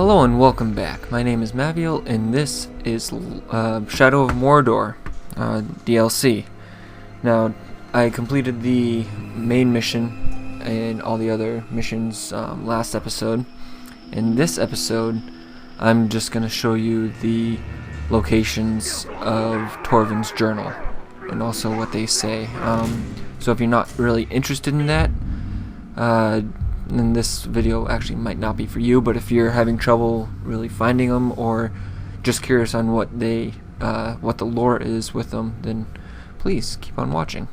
Hello and welcome back. My name is Maviel and this is Shadow of Mordor DLC. Now, I completed the main mission and all the other missions last episode. In this episode, I'm just going to show you the locations of Torvin's journal and also what they say. So if you're not really interested in that, then this video actually might not be for you, but if you're having trouble really finding them or just curious on what the lore is with them, then please keep on watching.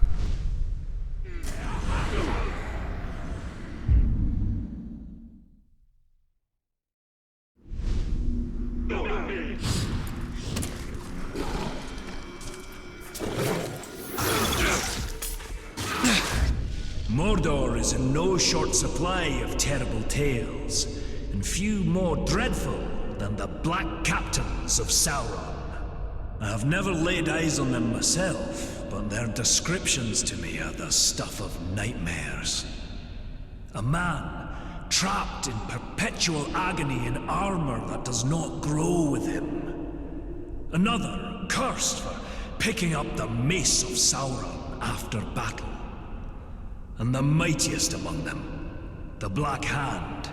Mordor is in no short supply of terrible tales, and few more dreadful than the Black Captains of Sauron. I have never laid eyes on them myself, but their descriptions to me are the stuff of nightmares. A man trapped in perpetual agony in armor that does not grow with him. Another cursed for picking up the mace of Sauron after battle. And the mightiest among them, the Black Hand,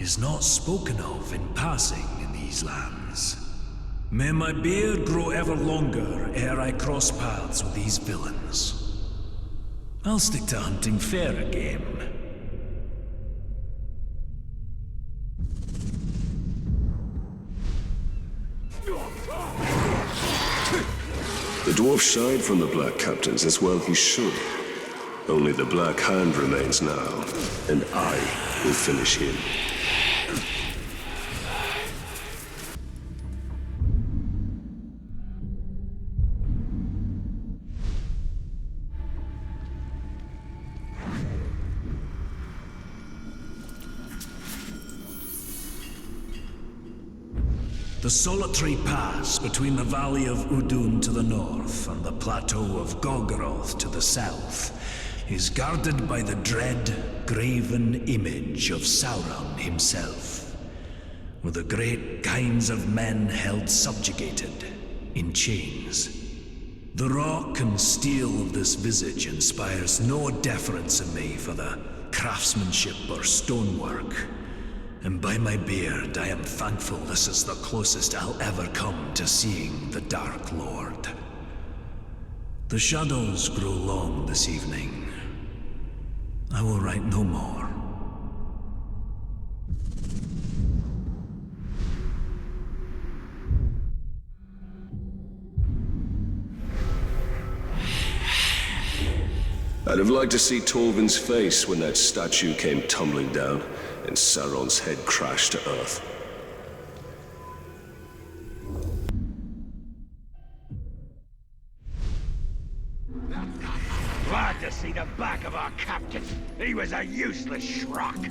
is not spoken of in passing in these lands. May my beard grow ever longer ere I cross paths with these villains. I'll stick to hunting fairer game. The dwarf shied from the Black Captains, as well he should. Only the Black Hand remains now, and I will finish him. The solitary pass between the valley of Udun to the north and the plateau of Golgoroth to the south is guarded by the dread, graven image of Sauron himself, with the great kinds of men held subjugated, in chains. The rock and steel of this visage inspires no deference in me for the craftsmanship or stonework, and by my beard I am thankful this is the closest I'll ever come to seeing the Dark Lord. The shadows grow long this evening. I will write no more. I'd have liked to see Torvin's face when that statue came tumbling down and Sauron's head crashed to earth. Glad to see the back of our captain. He was a useless schrock.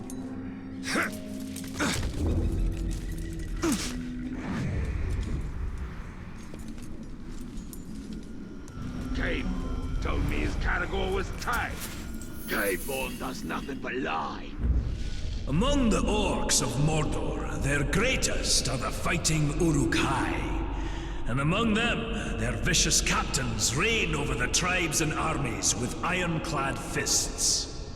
Caveborn told me his caragor was tight. Caveborn does nothing but lie. Among the orcs of Mordor, their greatest are the fighting Uruk, and among them, their vicious captains reign over the tribes and armies with ironclad fists.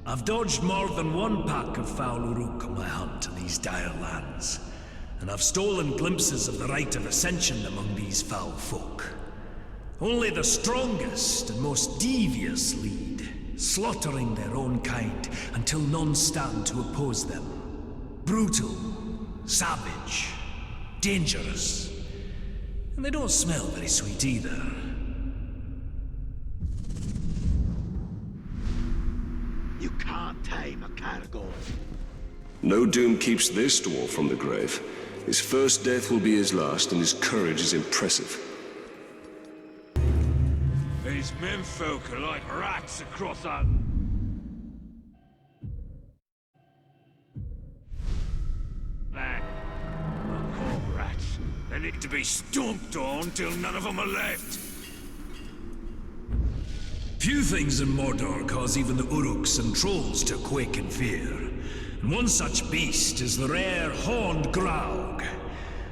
I've dodged more than one pack of foul Uruk on my hunt to these dire lands, and I've stolen glimpses of the rite of ascension among these foul folk. Only the strongest and most devious lead, slaughtering their own kind until none stand to oppose them. Brutal, savage, dangerous. And they don't smell very sweet either. You can't tame a caragor. No doom keeps this dwarf from the grave. His first death will be his last, and his courage is impressive. These menfolk are like rats across our... Rats. They need to be stomped on till none of them are left. Few things in Mordor cause even the Uruks and trolls to quake in fear. And one such beast is the rare horned graug.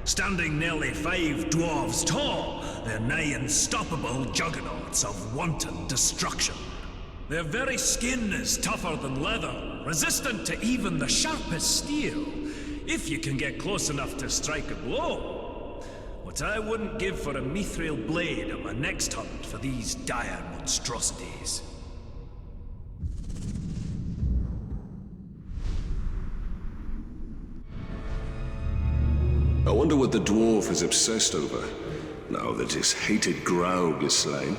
Standing nearly 5 dwarves tall, they're nigh unstoppable juggernauts of wanton destruction. Their very skin is tougher than leather, resistant to even the sharpest steel, if you can get close enough to strike a blow. What I wouldn't give for a mithril blade on my next hunt for these dire monstrosities. I wonder what the dwarf is obsessed over, now that his hated graug is slain.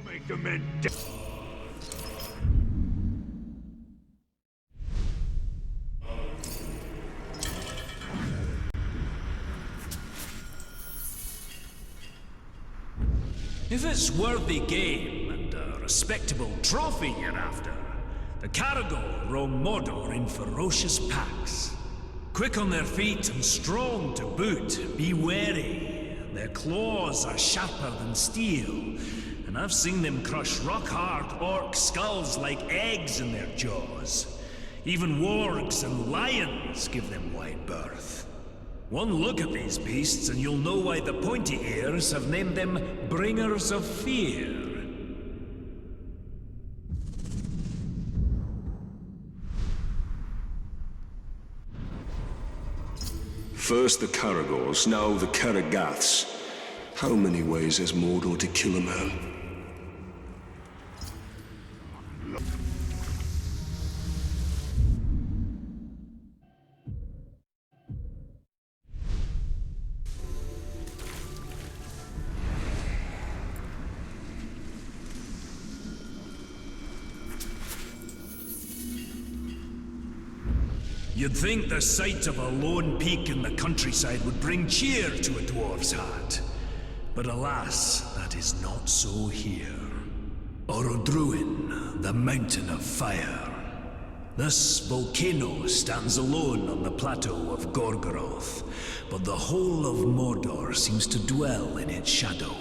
Make the men dead. If it's worthy game and a respectable trophy you're after, the caragors roam Mordor in ferocious packs. Quick on their feet and strong to boot, be wary. Their claws are sharper than steel, and I've seen them crush rock-hard orc skulls like eggs in their jaws. Even wargs and lions give them wide berth. One look at these beasts and you'll know why the pointy ears have named them Bringers of Fear. First the caragors, now the caragaths. How many ways has Mordor to kill a man? You'd think the sight of a lone peak in the countryside would bring cheer to a dwarf's heart. But alas, that is not so here. Orodruin, the Mountain of Fire. This volcano stands alone on the plateau of Gorgoroth, but the whole of Mordor seems to dwell in its shadow.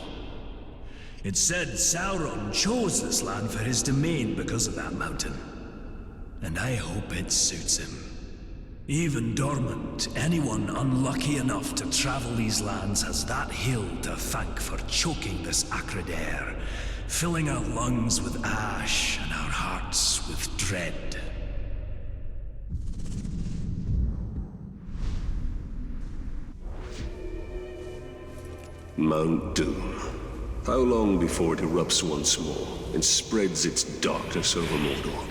It's said Sauron chose this land for his domain because of that mountain. And I hope it suits him. Even dormant, anyone unlucky enough to travel these lands has that hill to thank for choking this acrid air, filling our lungs with ash and our hearts with dread. Mount Doom. How long before it erupts once more and spreads its darkness over Mordor?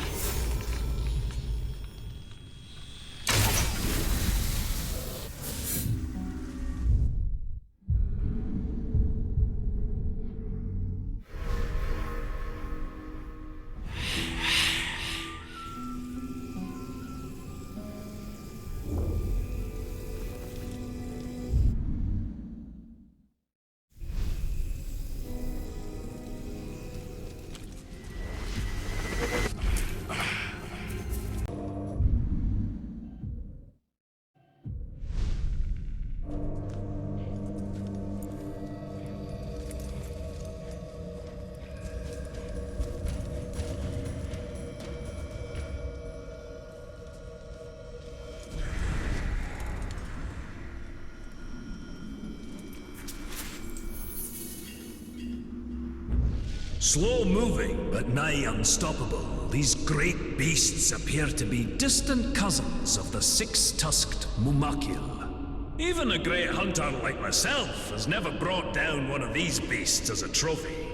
Slow-moving, but nigh unstoppable, these great beasts appear to be distant cousins of the six-tusked Mumakil. Even a great hunter like myself has never brought down one of these beasts as a trophy.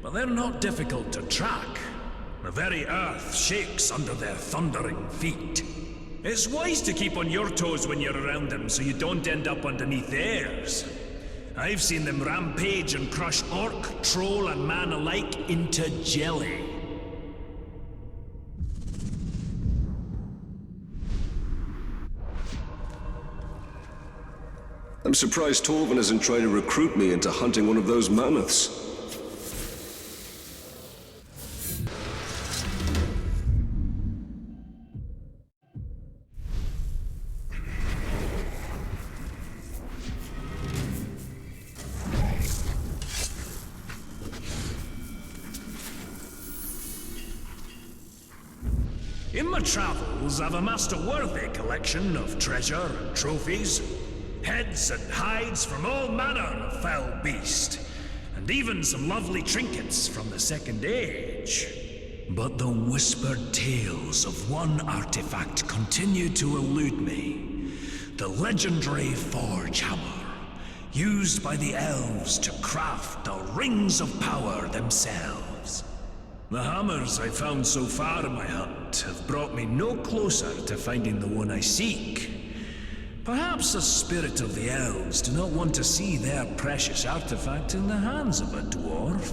But they're not difficult to track. The very earth shakes under their thundering feet. It's wise to keep on your toes when you're around them so you don't end up underneath theirs. I've seen them rampage and crush orc, troll, and man alike into jelly. I'm surprised Torvin isn't trying to recruit me into hunting one of those mammoths. In my travels, I've amassed a worthy collection of treasure and trophies, heads and hides from all manner of foul beast, and even some lovely trinkets from the Second Age. But the whispered tales of one artifact continue to elude me. The legendary Forge Hammer, used by the elves to craft the Rings of Power themselves. The hammers I've found so far in my hunt have brought me no closer to finding the one I seek. Perhaps the spirit of the elves do not want to see their precious artifact in the hands of a dwarf.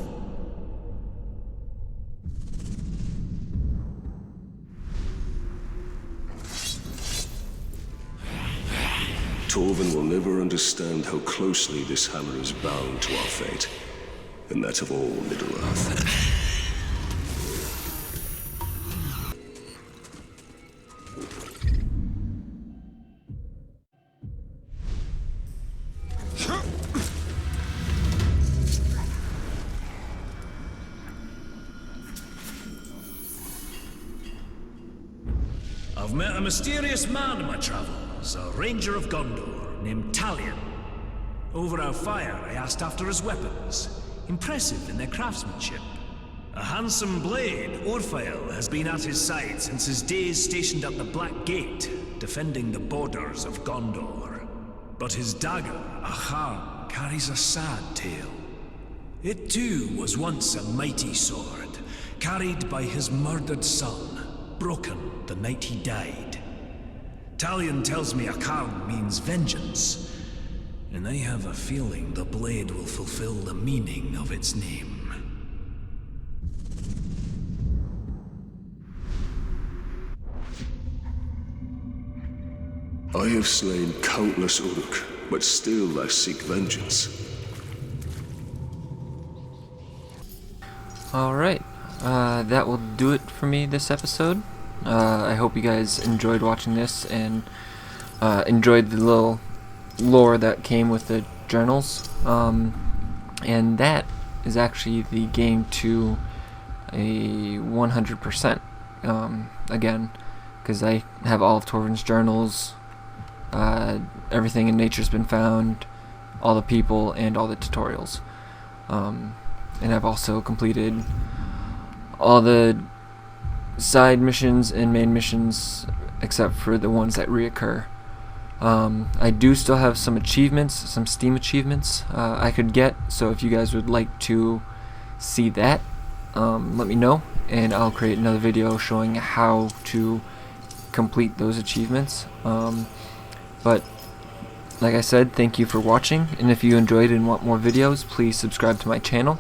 Torvin will never understand how closely this hammer is bound to our fate, and that of all Middle-earth. I've met a mysterious man in my travels, a ranger of Gondor named Talion. Over our fire, I asked after his weapons, impressive in their craftsmanship. A handsome blade, Orphael, has been at his side since his days stationed at the Black Gate, defending the borders of Gondor. But his dagger, Aham, carries a sad tale. It too was once a mighty sword, carried by his murdered son, broken the night he died. Talion tells me Aham means vengeance, and I have a feeling the blade will fulfill the meaning of its name. I have slain countless Uruk, but still I seek vengeance. Alright, that will do it for me this episode. I hope you guys enjoyed watching this and enjoyed the little lore that came with the journals. And that is actually the game to a 100%. Again, because I have all of Torvin's journals, everything in nature's been found, all the people, and all the tutorials. And I've also completed all the side missions and main missions except for the ones that reoccur. I do still have some achievements, some Steam achievements I could get, so if you guys would like to see that, let me know and I'll create another video showing how to complete those achievements. But like I said, thank you for watching, and if you enjoyed and want more videos, please subscribe to my channel.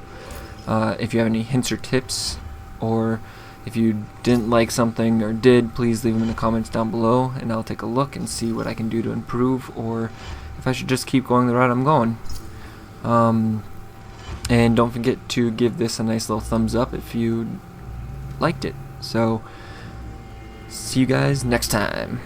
If you have any hints or tips, or if you didn't like something or did, please leave them in the comments down below and I'll take a look and see what I can do to improve, or if I should just keep going the route I'm going. And don't forget to give this a nice little thumbs up if you liked it. So, see you guys next time.